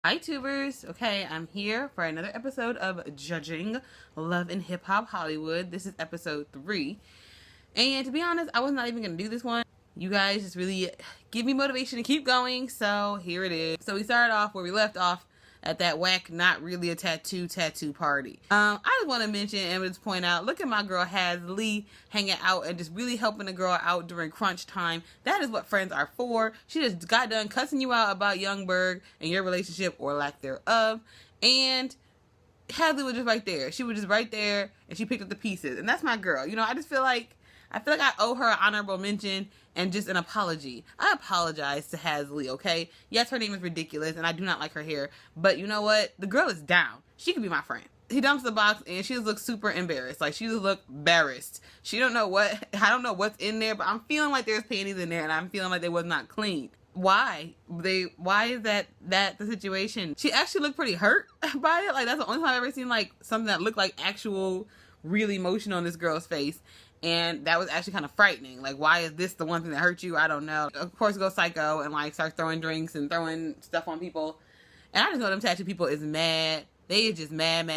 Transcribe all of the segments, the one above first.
Hi tubers, okay, I'm here for another episode of Judging Love and Hip Hop Hollywood. This is episode 3. And to be honest, I was not even going to do this one. You guys just really give me motivation to keep going, so here it is. So we started off where we left off at that whack, not really a tattoo party. I just want to mention and just point out, look at my girl Haz Lee hanging out and just really helping the girl out during crunch time. That is what friends are for. She just got done cussing you out about Youngberg and your relationship or lack thereof, and Hadley was just right there. She was just right there, and she picked up the pieces. And that's my girl. You know, I feel like I owe her an honorable mention and just an apology. I apologize to Hasley, okay? Yes, her name is ridiculous, and I do not like her hair. But you know what? The girl is down. She could be my friend. He dumps the box, and she just looks super embarrassed. Like, she just looked embarrassed. She don't know what, I don't know what's in there, but I'm feeling like there's panties in there, and I'm feeling like they was not clean. Why is that the situation? She actually looked pretty hurt by it. Like, that's the only time I've ever seen like something that looked like actual real emotion on this girl's face, and that was actually kind of frightening. Like, why is this the one thing that hurt you? I don't know. Of course, go psycho and like start throwing drinks and throwing stuff on people, and I just know them tattoo people is mad. They are just mad.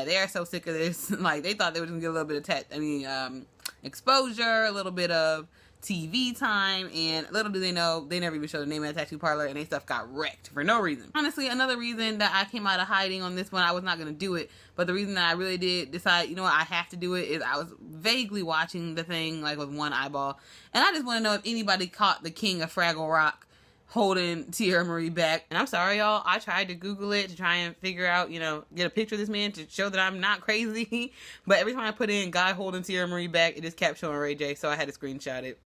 They are so sick of this. Like, they thought they were gonna get a little bit of exposure, a little bit of TV time, and little do they know, they never even showed the name of the tattoo parlor, and they stuff got wrecked for no reason. Honestly, another reason that I came out of hiding on this one, I was not going to do it, but the reason that I really did decide, you know what, I have to do it, is I was vaguely watching the thing, like, with one eyeball, and I just want to know if anybody caught the king of Fraggle Rock holding Tierra Marie back. And I'm sorry, y'all, I tried to Google it to try and figure out, you know, get a picture of this man to show that I'm not crazy, but every time I put in guy holding Tierra Marie back, it just kept showing Ray J, so I had to screenshot it.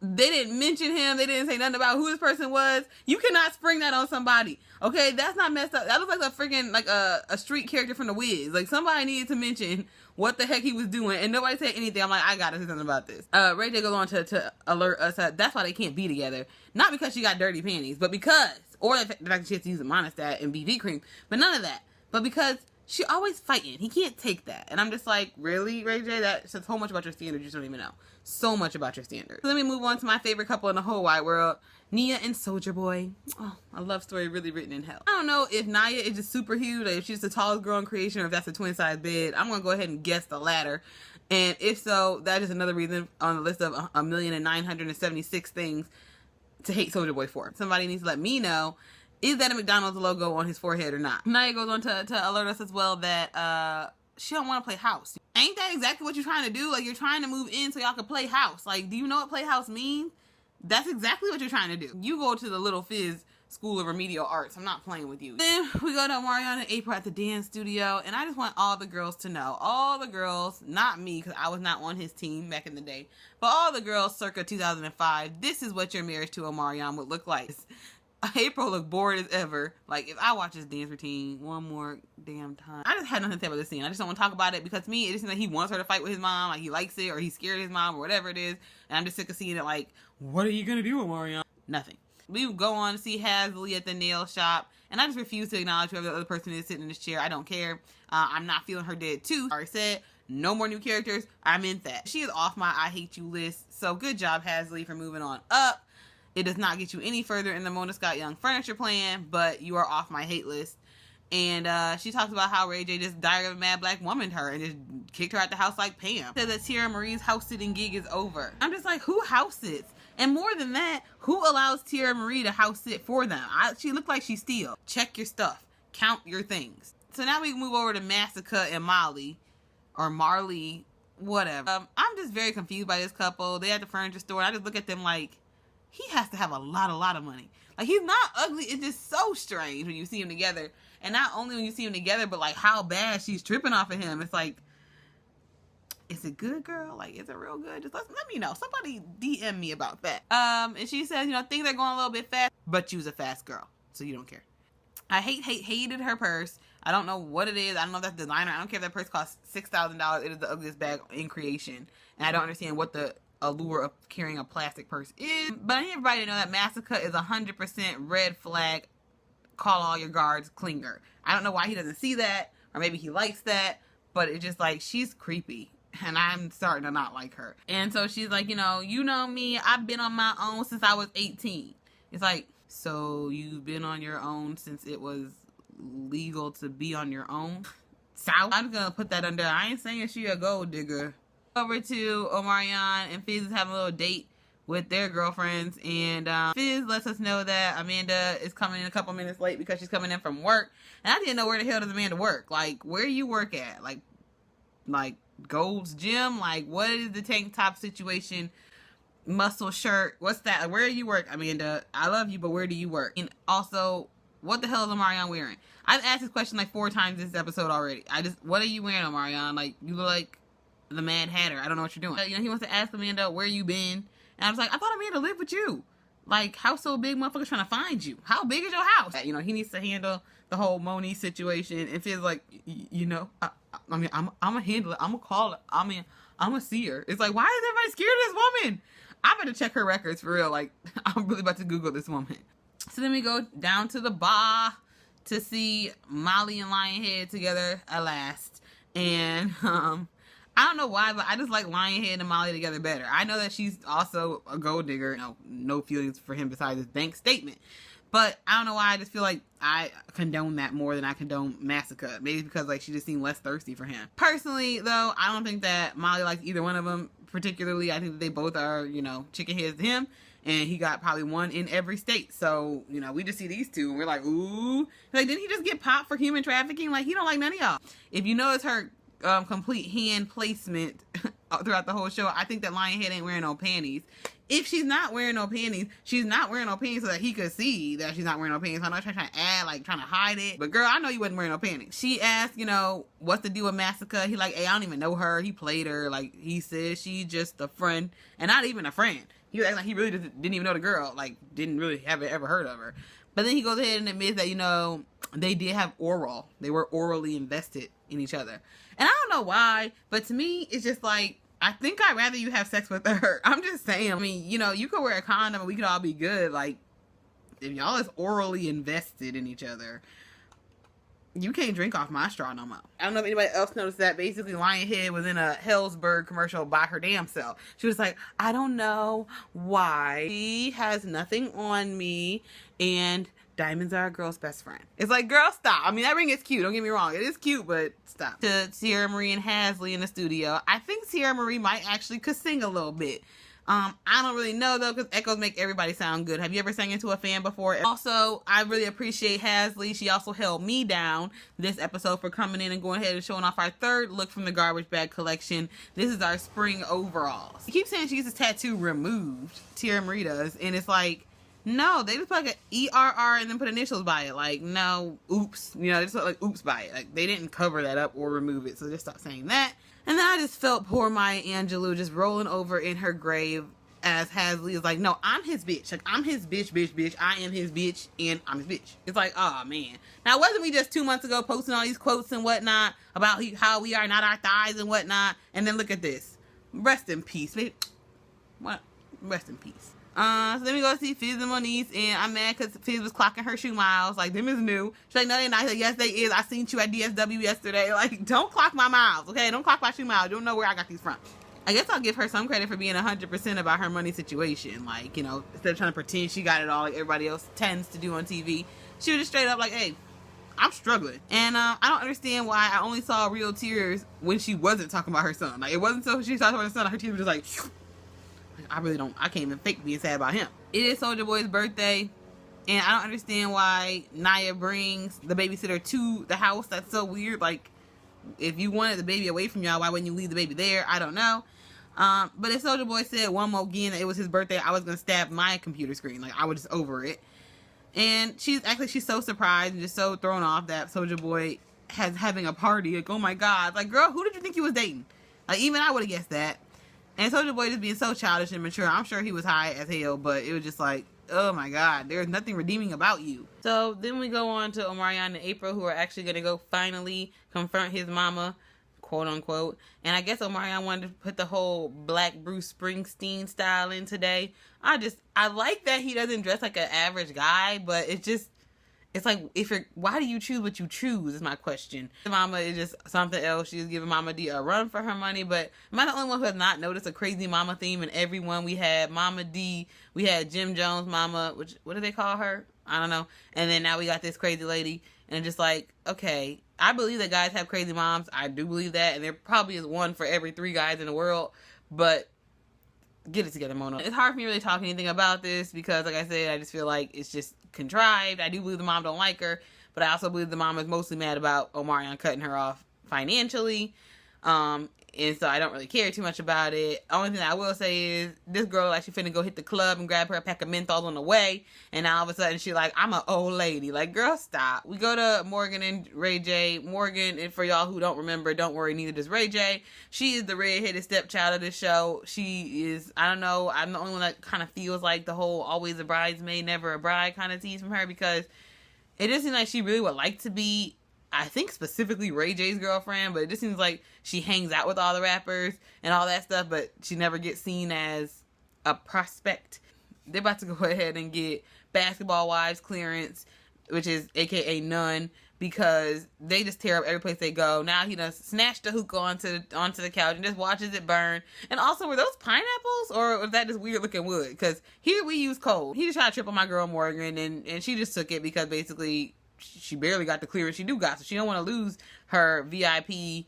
They didn't mention him. They didn't say nothing about who this person was. You cannot spring that on somebody. Okay, that's not messed up. That looks like a freaking, like a street character from The Wiz. Like, somebody needed to mention what the heck he was doing, and nobody said anything. I'm like, I gotta say something about this. Ray J goes on to alert us that that's why they can't be together. Not because she got dirty panties, but because, or the fact that she has to use a monostat and BB cream, but none of that. But because she always fighting. He can't take that. And I'm just like, really, Ray J? That says so much about your standards you don't even know. So much about your standards. So let me move on to my favorite couple in the whole wide world, Nia and Soulja Boy. Oh, a love story really written in hell. I don't know if Nia is just super huge, or if she's the tallest girl in creation, or if that's a twin size bed. I'm gonna go ahead and guess the latter. And if so, that is another reason on the list of 1,976 things to hate Soulja Boy for. Somebody needs to let me know, is that a McDonald's logo on his forehead or not? Nia goes on to alert us as well that she don't want to play house. Ain't that exactly what you're trying to do? Like, you're trying to move in so y'all can play house. Like, do you know what play house means? That's exactly what you're trying to do. You go to the Little Fizz School of Remedial Arts. I'm not playing with you. Then we go to Omarion and April at the dance studio, and I just want all the girls to know, all the girls, not me, because I was not on his team back in the day, but all the girls circa 2005, this is what your marriage to Omarion would look like. April looked bored as ever. Like, if I watch his dance routine one more damn time, I just had nothing to say about this scene. I just don't want to talk about it, because to me, it just seems like he wants her to fight with his mom, like he likes it, or he's scared of his mom, or whatever it is, and I'm just sick of seeing it. Like, what are you gonna do with Marion? Nothing. We go on to see Hasley at the nail shop, and I just refuse to acknowledge whoever the other person is sitting in this chair. I don't care. I'm not feeling her dead too. I already said, no more new characters. I meant that. She is off my I hate you list, so good job, Hasley, for moving on up. It does not get you any further in the Mona Scott Young furniture plan, but you are off my hate list. And she talks about how Ray J just died of a mad black woman her and just kicked her out the house like Pam. Said that Tierra Marie's house sitting gig is over. I'm just like, who house sits? And more than that, who allows Tierra Marie to house sit for them? She looked like she steal. Check your stuff. Count your things. So now we move over to Massacre and Molly, or Marley, whatever. I'm just very confused by this couple. They at the furniture store, and I just look at them like, he has to have a lot of money. Like, he's not ugly. It's just so strange when you see him together. And not only when you see him together, but like how bad she's tripping off of him. It's like, is it good, girl? Like, is it real good? Just let me know. Somebody DM me about that. And she says, you know, things are going a little bit fast, but you was a fast girl, so you don't care. I hated her purse. I don't know what it is. I don't know if that's designer. I don't care if that purse costs $6,000. It is the ugliest bag in creation. And I don't understand what the allure of carrying a plastic purse is. But I need everybody to know that Massacre is 100% red flag, call all your guards clinger. I don't know why he doesn't see that, or maybe he likes that, but it's just like, she's creepy. and I'm starting to not like her. And so she's like, you know me, I've been on my own since I was 18. It's like, so you've been on your own since it was legal to be on your own? South. I'm gonna put that under, I ain't saying she a gold digger. Over to Omarion and Fizz is having a little date with their girlfriends, and Fizz lets us know that Amanda is coming in a couple minutes late because she's coming in from work. And I didn't know, where the hell does Amanda work? Like, where you work at? Like Gold's Gym? Like, what is the tank top situation? Muscle shirt? What's that? Where do you work, Amanda? I love you, but where do you work? And also, what the hell is Omarion wearing? I've asked this question like 4 times this episode already. what are you wearing, Omarion? Like, you look like the Mad Hatter. I don't know what you're doing. He wants to ask Amanda, where you been? And I was like, I thought Amanda lived with you. Like, house so big, motherfuckers trying to find you. How big is your house? He needs to handle the whole Moni situation. And feels like, I'm a handler. I'm a caller. I'm a seer. It's like, why is everybody scared of this woman? I'm about to check her records for real. Like, I'm really about to Google this woman. So then we go down to the bar to see Molly and Lionhead together at last. And, I don't know why, but I just like Lionhead and Molly together better. I know that she's also a gold digger. No feelings for him besides his bank statement. But I don't know why. I just feel like I condone that more than I condone Massacre. Maybe because she just seemed less thirsty for him. Personally, though, I don't think that Molly likes either one of them particularly. I think that they both are, chicken heads to him. And he got probably one in every state. So, we just see these two and we're like, ooh. Like, didn't he just get popped for human trafficking? Like, he don't like none of y'all. If you notice her complete hand placement throughout the whole show, I think that Lionhead ain't wearing no panties. If she's not wearing no panties, she's not wearing no panties so that he could see that she's not wearing no panties. I know she's trying to add, trying to hide it. But girl, I know you wasn't wearing no panties. She asked, what's the deal with Massacre? He like, hey, I don't even know her. He played her. Like, he says she's just a friend. And not even a friend. He was acting like he really didn't even know the girl. Like, didn't really have ever heard of her. But then he goes ahead and admits that, they did have oral. They were orally invested in each other. And I don't know why, but to me, it's just like, I think I'd rather you have sex with her. I'm just saying. I mean, you could wear a condom and we could all be good. Like, if y'all is orally invested in each other, you can't drink off my straw no more. I don't know if anybody else noticed that. Basically, Lionhead was in a Hellsberg commercial by her damn self. She was like, I don't know why. She has nothing on me, and diamonds are a girl's best friend. It's like, girl, stop. I mean, that ring is cute. Don't get me wrong. It is cute, but stop. To Sierra Marie and Hasley in the studio. I think Sierra Marie might actually could sing a little bit. I don't really know, though, because echoes make everybody sound good. Have you ever sang into a fan before? Also, I really appreciate Hasley. She also held me down this episode for coming in and going ahead and showing off our third look from the Garbage Bag collection. This is our spring overalls. She keeps saying she gets this tattoo removed. Sierra Marie does. And it's like, no, they just put like an ERR and then put initials by it. Like, no, oops. They just put like oops by it. Like, they didn't cover that up or remove it. So just stop saying that. And then I just felt poor Maya Angelou just rolling over in her grave as Hasley is like, no, I'm his bitch. Like, I'm his bitch. I am his bitch and I'm his bitch. It's like, oh man. Now, wasn't we just 2 months ago posting all these quotes and whatnot about how we are not our thighs and whatnot? And then look at this. Rest in peace, baby. What? Rest in peace. So then we go see Fizz and Moniece, and I'm mad because Fizz was clocking her shoe miles. Like, them is new. She's like, no, they're not. She's like, yes, they is. I seen you at DSW yesterday. Like, don't clock my miles, okay? Don't clock my shoe miles. You don't know where I got these from. I guess I'll give her some credit for being 100% about her money situation. Like, instead of trying to pretend she got it all like everybody else tends to do on TV, she was just straight up like, hey, I'm struggling. And I don't understand why I only saw real tears when she wasn't talking about her son. Like, it wasn't so she started talking about her son, her tears were just like, phew. I can't even fake being sad about him. It is Soulja Boy's birthday, and I don't understand why Naya brings the babysitter to the house. That's so weird. Like, if you wanted the baby away from y'all, why wouldn't you leave the baby there? I don't know. But if Soulja Boy said one more again that it was his birthday, I was going to stab my computer screen. Like, I was just over it. And she's so surprised and just so thrown off that Soulja Boy having a party. Like, oh my God. Like, girl, who did you think you was dating? Like, even I would have guessed that. And Soulja Boy just being so childish and mature. I'm sure he was high as hell, but it was just like, oh my God, there's nothing redeeming about you. So then we go on to Omarion and April, who are actually going to go finally confront his mama, quote unquote. And I guess Omarion wanted to put the whole Black Bruce Springsteen style in today. I like that he doesn't dress like an average guy, but it's It's like, why do you choose what you choose is my question. Mama is just something else. She's giving Mama D a run for her money, but am I the only one who has not noticed a crazy mama theme in everyone? We had Mama D, we had Jim Jones' mama, which, what do they call her? I don't know. And then now we got this crazy lady, and just like, okay, I believe that guys have crazy moms. I do believe that, and there probably is one for every 3 guys in the world, but get it together, Mona. It's hard for me to really talk anything about this because, like I said, I just feel like it's just contrived. I do believe the mom don't like her, but I also believe the mom is mostly mad about Omarion cutting her off financially. And so I don't really care too much about it. Only thing I will say is this girl like she finna go hit the club and grab her a pack of menthols on the way, and now all of a sudden she like, I'm an old lady. Like, girl, stop. We go to Morgan and Ray J. Morgan, and for y'all who don't remember, don't worry, neither does Ray J. She is the redheaded stepchild of this show. She is, I don't know, I'm the only one that kind of feels like the whole always a bridesmaid, never a bride kind of tease from her, because it just seems like she really would like to be, I think specifically Ray J's girlfriend, but it just seems like she hangs out with all the rappers and all that stuff, but she never gets seen as a prospect. They're about to go ahead and get Basketball Wives clearance, which is AKA none, because they just tear up every place they go. Now he done snatched the hookah onto the couch and just watches it burn. And also, were those pineapples or was that just weird looking wood? Because here we use coal. He just tried to trip on my girl Morgan, and she just took it because basically she barely got the clearance she do got, so she don't want to lose her VIP,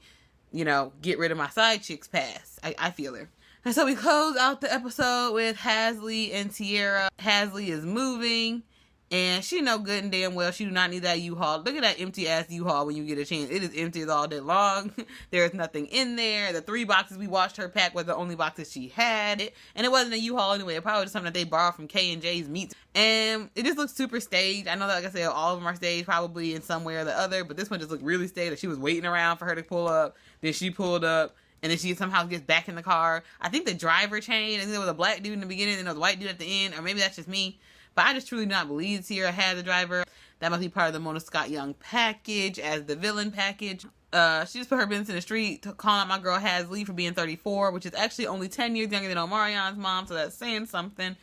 get rid of my side chicks pass. I feel her. And so we close out the episode with Hasley and Tierra. Hasley is moving, and she know good and damn well she do not need that U-Haul. Look at that empty ass U-Haul when you get a chance. It is empty all day long. There is nothing in there. The 3 boxes we watched her pack were the only boxes she had. And it wasn't a U-Haul anyway. It probably was something that they borrowed from K&J's Meats. And it just looks super staged. I know that, like I said, all of them are staged probably in some way or the other, but this one just looked really staged. Like she was waiting around for her to pull up. Then she pulled up. And then she somehow gets back in the car. I think the driver changed. I think there was a black dude in the beginning and there was a white dude at the end. Or maybe that's just me. But I just truly do not believe Sierra had the driver. That must be part of the Mona Scott Young package as the villain package. She just put her business in the street, calling out my girl Hasley for being 34, which is actually only 10 years younger than Omarion's mom, so that's saying something.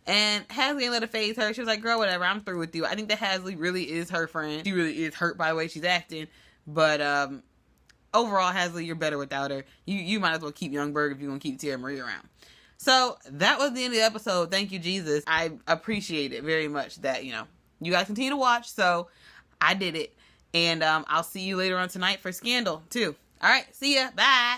And Hasley ain't let it faze her. She was like, girl, whatever, I'm through with you. I think that Hasley really is her friend. She really is hurt by the way she's acting. But overall, Hasley, you're better without her. You might as well keep Youngberg if you're going to keep Tierra Marie around. So that was the end of the episode. Thank you, Jesus. I appreciate it very much that, you guys continue to watch. So I did it. And I'll see you later on tonight for Scandal too. All right. See ya. Bye.